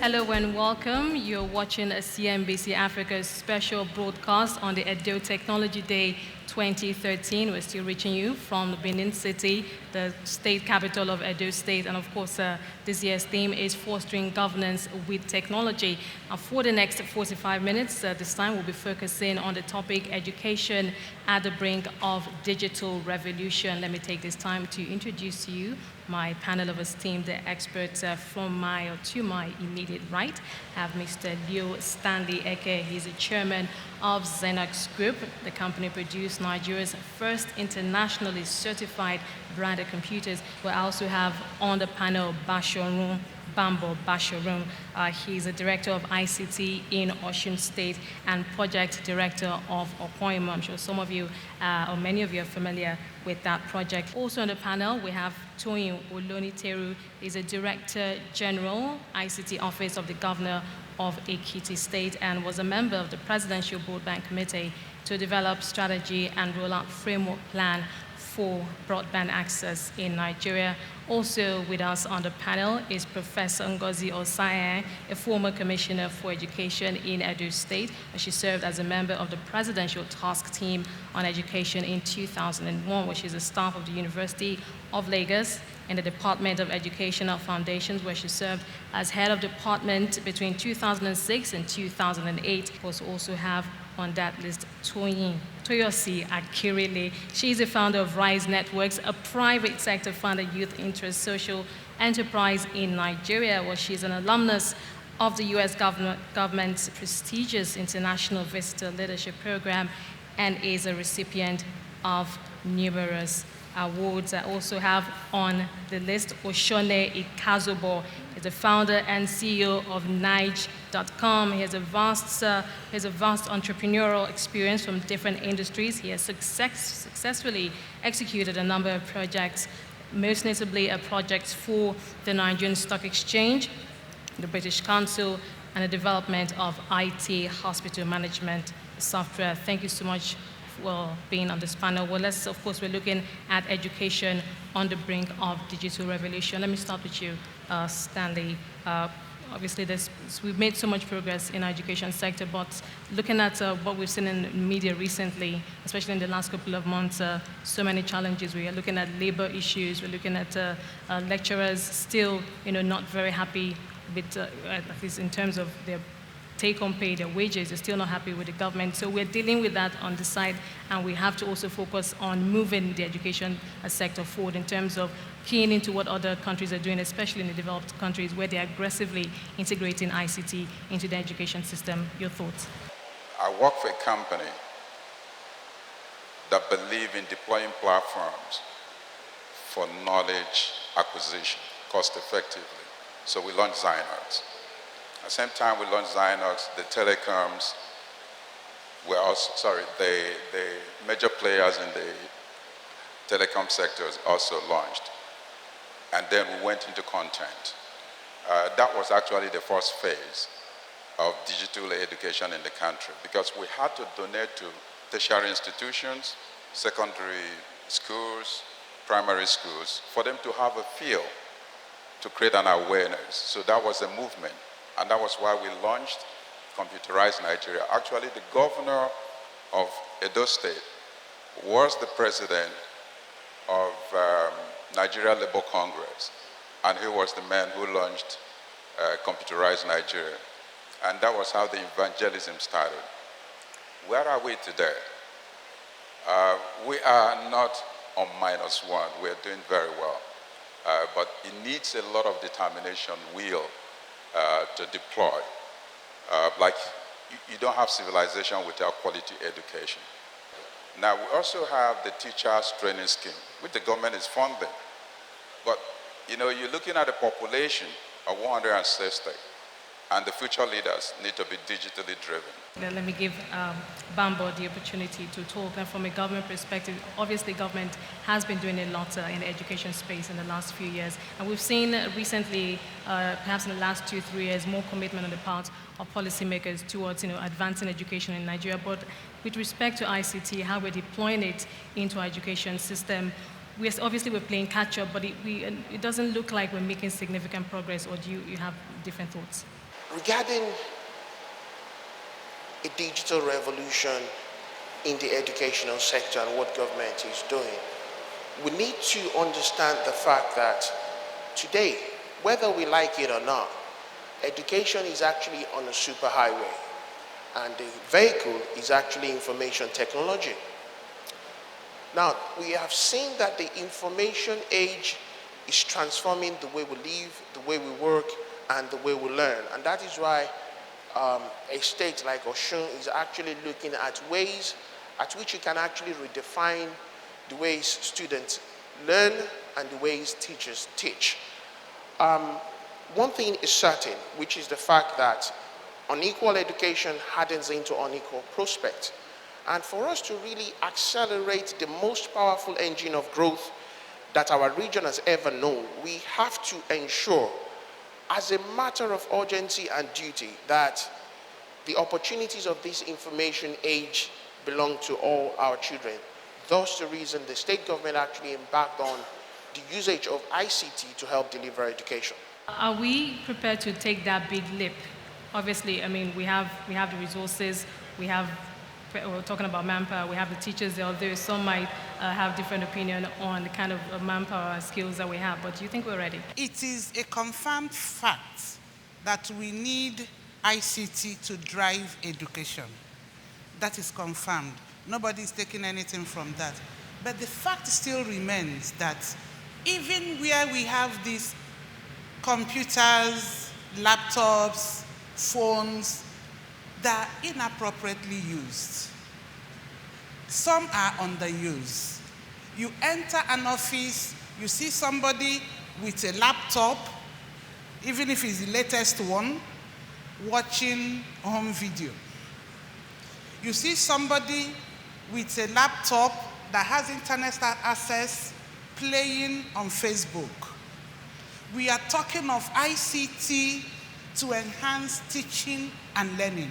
Hello and welcome. You're watching a CNBC Africa special broadcast on the Edo Technology Day 2013. We're still reaching you from the Benin City, the state capital of Edo State. And of course, this year's theme is fostering governance with technology. For the next 45 minutes, this time we'll be focusing on the topic education at the brink of digital revolution. Let me take this time to introduce to you my panel of esteemed experts to my immediate right. I have Mr. Stanley Eke. He's the chairman of Xenox Group. The company produced Nigeria's first internationally certified branded computers. We also have on the panel Bambo Basharun. He's the director of ICT in Osun State and project director of Opoimo. I'm sure some of you or many of you are familiar with that project. Also on the panel, we have Toyin Oloniteru. He's a director general, ICT office of the governor of Ekiti State and was a member of the Presidential Broadband Committee to develop strategy and roll out framework plan for broadband access in Nigeria. Also with us on the panel is Professor Ngozi Osaye, a former commissioner for education in Edo State. She served as a member of the Presidential Task Team on Education in 2001, where she's a staff of the University of Lagos in the Department of Educational Foundations, where she served as head of department between 2006 and 2008. We also have on that list Toyosi Akirile. She's the founder of Rise Networks, a private sector funded youth interest social enterprise in Nigeria, where she's an alumnus of the U.S. government's prestigious International Visitor Leadership Program and is a recipient of numerous awards. I also have on the list Oshone Ikazobo. He's the founder and CEO of Nige.com. He has a vast entrepreneurial experience from different industries. He has successfully executed a number of projects, most notably projects for the Nigerian Stock Exchange, the British Council, and the development of IT hospital management software. Thank you so much for being on this panel. Well, of course, we're looking at education on the brink of digital revolution. Let me start with you, Stanley. Obviously, we've made so much progress in our education sector, but looking at what we've seen in the media recently, especially in the last couple of months, so many challenges. We are looking at labor issues. We're looking at lecturers still, not very happy with, at least in terms of their take-home pay, their wages. They're still not happy with the government. So we're dealing with that on the side, and we have to also focus on moving the education sector forward in terms of keying into what other countries are doing, especially in the developed countries where they're aggressively integrating ICT into the education system. Your thoughts? I work for a company that believes in deploying platforms for knowledge acquisition cost effectively. So we launched Xenox. At the same time we launched Xenox, the telecoms were also, the major players in the telecom sectors also launched. And then we went into content. That was actually the first phase of digital education in the country because we had to donate to tertiary institutions, secondary schools, primary schools, for them to have a feel to create an awareness. So that was a movement. And that was why we launched Computerized Nigeria. Actually, the governor of Edo State was the president of Nigeria Labour Congress, and he was the man who launched Computerized Nigeria. And that was how the evangelism started. Where are we today? We are not on -1. We're doing very well. But it needs a lot of determination, will, to deploy. You don't have civilization without quality education. Now, we also have the teachers training scheme, which the government is funding. But, you're looking at a population of 160, and the future leaders need to be digitally driven. Let me give Bambo the opportunity to talk. And from a government perspective, obviously government has been doing a lot in the education space in the last few years. And we've seen recently, perhaps in the last 2-3 years, more commitment on the part of policymakers towards advancing education in Nigeria. But with respect to ICT, how we're deploying it into our education system, we're playing catch up, but it doesn't look like we're making significant progress, or do you have different thoughts? Regarding a digital revolution in the educational sector and what government is doing, we need to understand the fact that today, whether we like it or not, education is actually on a superhighway, and the vehicle is actually information technology. Now, we have seen that the information age is transforming the way we live, the way we work, and the way we learn. And that is why a state like Osun is actually looking at ways at which you can actually redefine the ways students learn and the ways teachers teach. One thing is certain, which is the fact that unequal education hardens into unequal prospect. And for us to really accelerate the most powerful engine of growth that our region has ever known, we have to ensure, as a matter of urgency and duty, that the opportunities of this information age belong to all our children. Thus the reason the state government actually embarked on the usage of ICT to help deliver education. Are we prepared to take that big leap? Obviously, I mean, we have the resources, we're talking about manpower, we have the teachers, although some might have different opinion on the kind of manpower skills that we have, but do you think we're ready? It is a confirmed fact that we need ICT to drive education. That is confirmed. Nobody is taking anything from that. But the fact still remains that even where we have these computers, laptops, phones that are inappropriately used, some are underused. You enter an office, you see somebody with a laptop, even if it's the latest one, watching home video. You see somebody with a laptop that has internet access playing on Facebook. We are talking of ICT to enhance teaching and learning.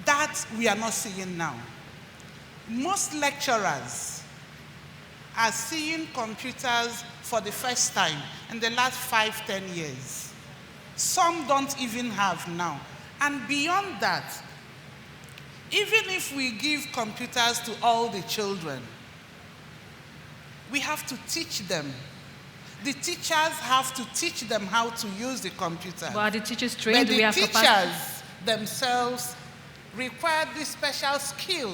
That we are not seeing now. Most lecturers are seeing computers for the first time in the last 5-10 years. Some don't even have now. And beyond that, even if we give computers to all the children, we have to teach them. The teachers have to teach them how to use the computer. Well, are the teachers trained? But the teachers themselves require this special skill.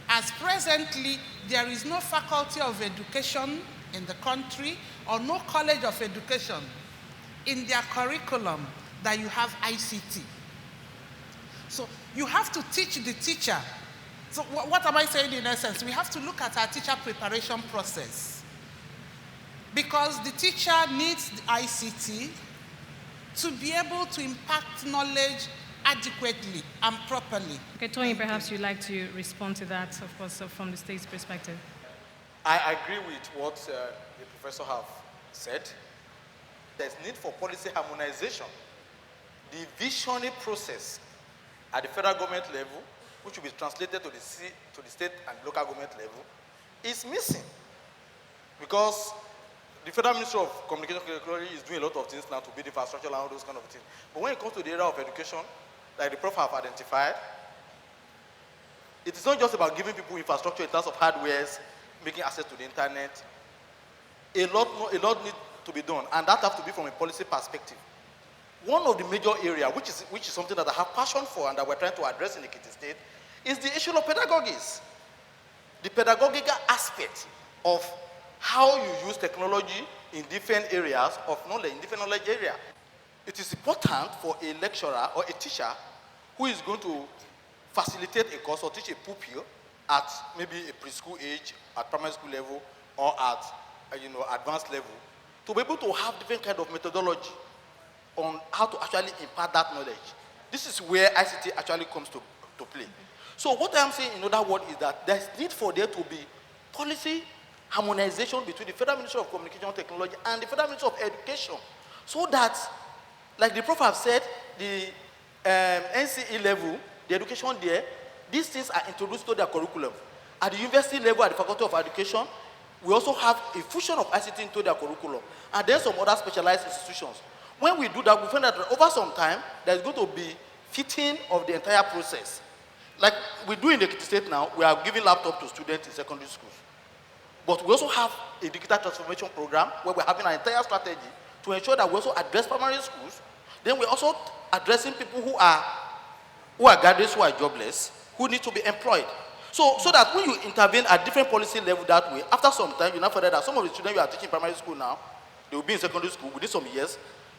As presently, there is no faculty of education in the country or no college of education in their curriculum that you have ICT. So you have to teach the teacher. So what am I saying in essence? We have to look at our teacher preparation process. Because the teacher needs the ICT to be able to impact knowledge adequately and properly. Okay, Tony, perhaps you'd like to respond to that, of course, from the state's perspective. I agree with what the professor have said. There's need for policy harmonization. The visionary process at the federal government level, which will be translated to the state and local government level, is missing. Because the Federal Minister of Communication and Technology is doing a lot of things now to build infrastructure and all those kind of things. But when it comes to the area of education, like the prof have identified, it is not just about giving people infrastructure in terms of hardwares, making access to the internet. A lot needs to be done, and that has to be from a policy perspective. One of the major areas, which is something that I have passion for and that we're trying to address in Ekiti State, is the issue of pedagogies. The pedagogical aspect of how you use technology in different areas of knowledge, in different knowledge area. It is important for a lecturer or a teacher who is going to facilitate a course or teach a pupil at maybe a preschool age, at primary school level, or at advanced level, to be able to have different kind of methodology on how to actually impart that knowledge. This is where ICT actually comes to play. So what I'm saying in other words is that there's need for there to be policy harmonization between the Federal Ministry of Communication and Technology and the Federal Ministry of Education, so that, like the prof have said, the NCE level, the education there, these things are introduced to their curriculum. At the university level, at the Faculty of Education, we also have a fusion of ICT into their curriculum, and then some other specialized institutions. When we do that, we find that over some time, there's going to be fitting of the entire process. Like we do in the state now, we are giving laptops to students in secondary schools. But we also have a digital transformation program where we're having an entire strategy to ensure that we also address primary schools. Then we're also addressing people who are graduates, who are jobless, who need to be employed. So that when you intervene at different policy level that way, after some time, you now find that some of the students you are teaching primary school now, they will be in secondary school within some years.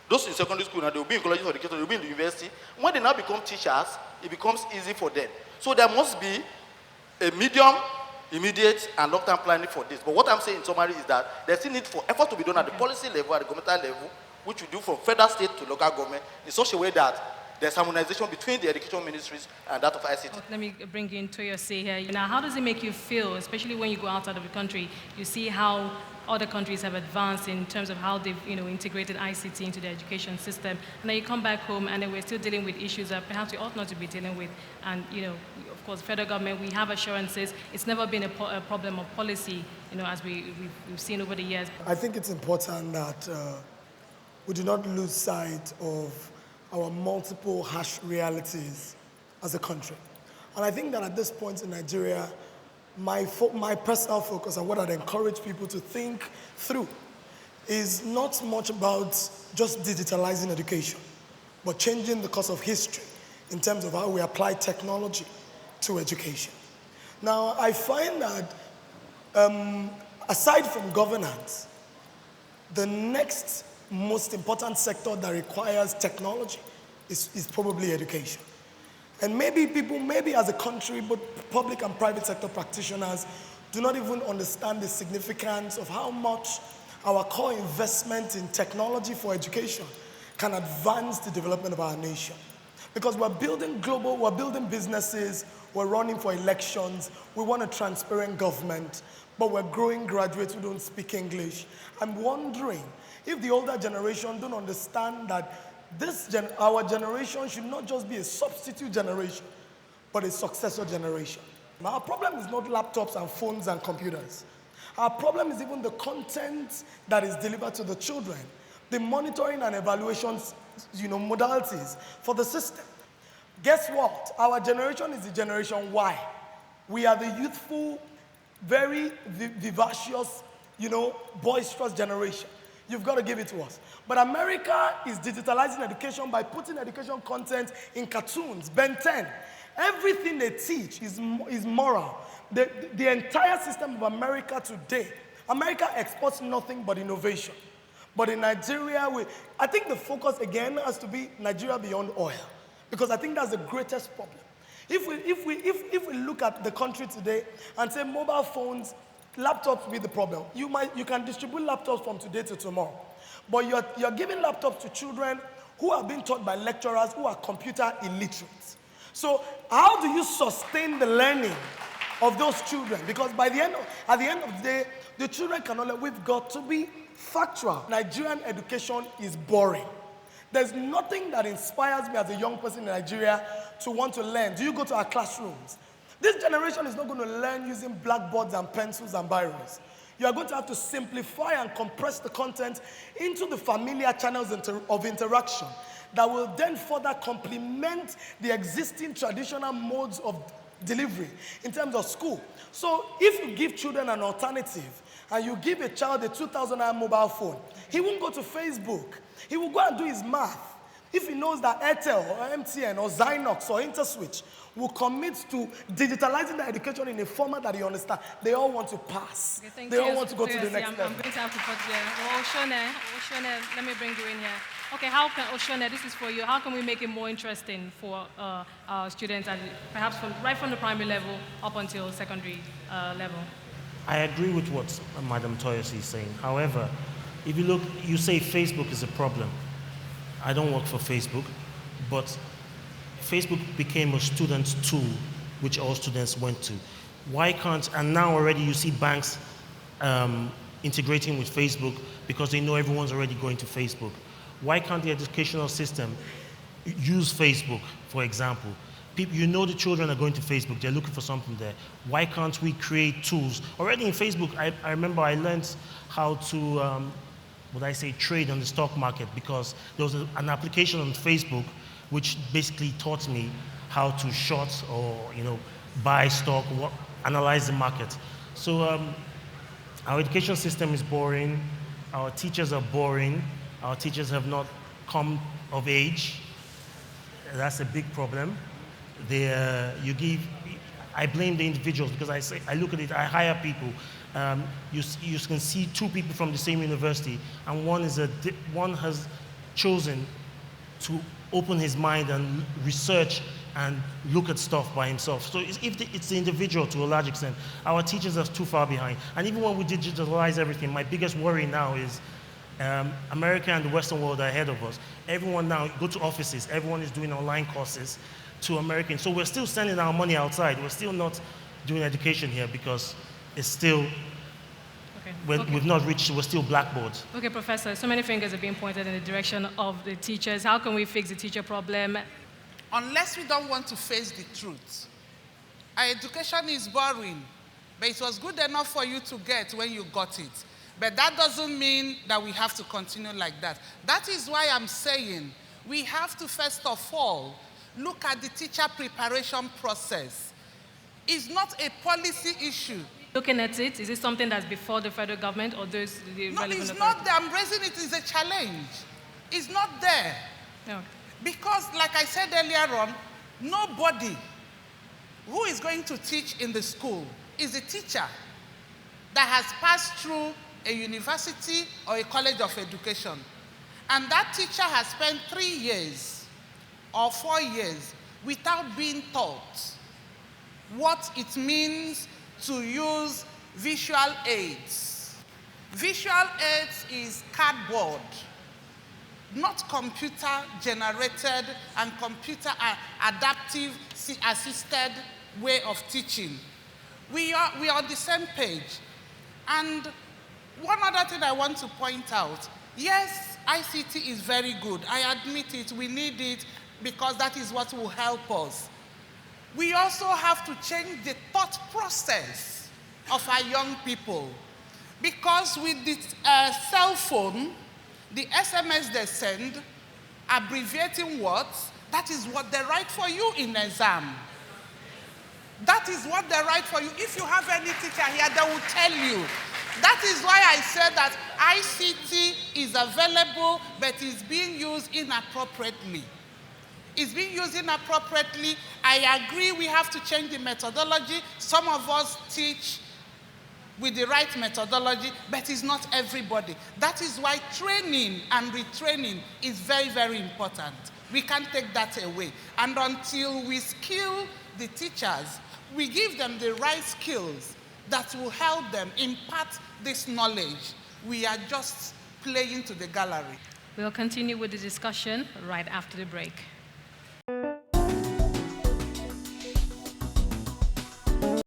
Those in secondary school now, they will be in colleges of education, they will be in the university. When they now become teachers, it becomes easy for them. So there must be a medium, immediate, and long-term planning for this. But what I'm saying in summary is that there's still need for effort to be done at the policy level, at the governmental level, which we do from federal, state to local government, in such a way that there's harmonization between the education ministries and that of ICT. Let me bring you into your say here. Now, how does it make you feel, especially when you go outside of the country? You see how other countries have advanced in terms of how they've integrated ICT into the education system, and then you come back home and then we're still dealing with issues that perhaps we ought not to be dealing with. And of course, federal government, we have assurances. It's never been a problem of policy, as we've seen over the years. I think it's important that we do not lose sight of our multiple harsh realities as a country. And I think that at this point in Nigeria, my personal focus and what I'd encourage people to think through is not much about just digitalizing education, but changing the course of history in terms of how we apply technology to education. Now, I find that aside from governance, the next most important sector that requires technology is probably education. And maybe as a country, but public and private sector practitioners do not even understand the significance of how much our core investment in technology for education can advance the development of our nation. Because we're building businesses, we're running for elections, we want a transparent government, but we're growing graduates who don't speak English. I'm wondering if the older generation don't understand that our generation should not just be a substitute generation, but a successor generation. Our problem is not laptops and phones and computers. Our problem is even the content that is delivered to the children, the monitoring and evaluations, modalities for the system. Guess what? Our generation is the generation Y. We are the youthful, very vivacious, boisterous generation. You've got to give it to us. But America is digitalizing education by putting education content in cartoons, Ben 10. Everything they teach is moral. The entire system of America today, America exports nothing but innovation. But in Nigeria, I think the focus again has to be Nigeria beyond oil, because I think that's the greatest problem. If we look at the country today and say mobile phones, laptops will be the problem. You can distribute laptops from today to tomorrow, but you're giving laptops to children who are being taught by lecturers who are computer illiterate. So how do you sustain the learning of those children? Because at the end of the day, the children cannot learn. We've got to be factual. Nigerian education is boring. There's nothing that inspires me as a young person in Nigeria to want to learn. Do you go to our classrooms? This generation is not going to learn using blackboards and pencils and biros. You are going to have to simplify and compress the content into the familiar channels of interaction that will then further complement the existing traditional modes of delivery in terms of school. So if you give children an alternative and you give a child a 2,000 naira mobile phone, he won't go to Facebook. He will go and do his math. If he knows that Airtel or MTN or Zynox or Interswitch will commit to digitalizing the education in a format that he understands, they all want to pass. Okay, they all want to go to the next level. I'm going to have to put there. Oshone, let me bring you in here. Okay, how can, Oshone, this is for you. How can we make it more interesting for our students, and perhaps right from the primary level up until secondary level? I agree with what Madam Toyosi is saying. However, if you look, you say Facebook is a problem. I don't work for Facebook, but Facebook became a student tool which all students went to. Why can't, and now already you see banks integrating with Facebook because they know everyone's already going to Facebook. Why can't the educational system use Facebook, for example? You know the children are going to Facebook, they're looking for something there. Why can't we create tools? Already in Facebook, I remember I learned how to would I say, trade on the stock market, because there was an application on Facebook which basically taught me how to short or buy stock, analyze the market. So our education system is boring. Our teachers are boring. Our teachers have not come of age. That's a big problem. I blame the individuals, because I look at it, I hire people. You can see two people from the same university, and one has chosen to open his mind and research and look at stuff by himself. So it's the individual to a large extent. Our teachers are too far behind. And even when we digitalize everything, my biggest worry now is America and the Western world are ahead of us. Everyone now, go to offices, everyone is doing online courses to Americans. So we're still sending our money outside. We're still not doing education here, because it's still, we've not reached, we're still blackboard. Okay, Professor, so many fingers are being pointed in the direction of the teachers. How can we fix the teacher problem? Unless we don't want to face the truth. Our education is boring, but it was good enough for you to get when you got it. But that doesn't mean that we have to continue like that. That is why I'm saying we have to, first of all, look at the teacher preparation process. It's not a policy issue. Looking at it, is it something that's before the federal government or those the No, relevant it's authorities? not there. I'm raising it as a challenge. It's not there. No. Because, like I said earlier on, nobody who is going to teach in the school is a teacher that has passed through a university or a college of education. And that teacher has spent 3 years or 4 years without being taught what it means to use visual aids. Visual aids is cardboard, not computer generated and computer adaptive assisted way of teaching. We are on the same page. And one other thing I want to point out, yes, ICT is very good. I admit it, we need it because that is what will help us. We also have to change the thought process of our young people, because with the cell phone, the SMS they send, abbreviating words, that is what they write for you in exam. That is what they write for you. If you have any teacher here, they will tell you. That is why I said that ICT is available, but is being used inappropriately. It's being used inappropriately. I agree we have to change the methodology. Some of us teach with the right methodology, but it's not everybody. That is why training and retraining is very, very important. We can't take that away. And until we skill the teachers, we give them the right skills that will help them impart this knowledge, we are just playing to the gallery. We'll continue with the discussion right after the break.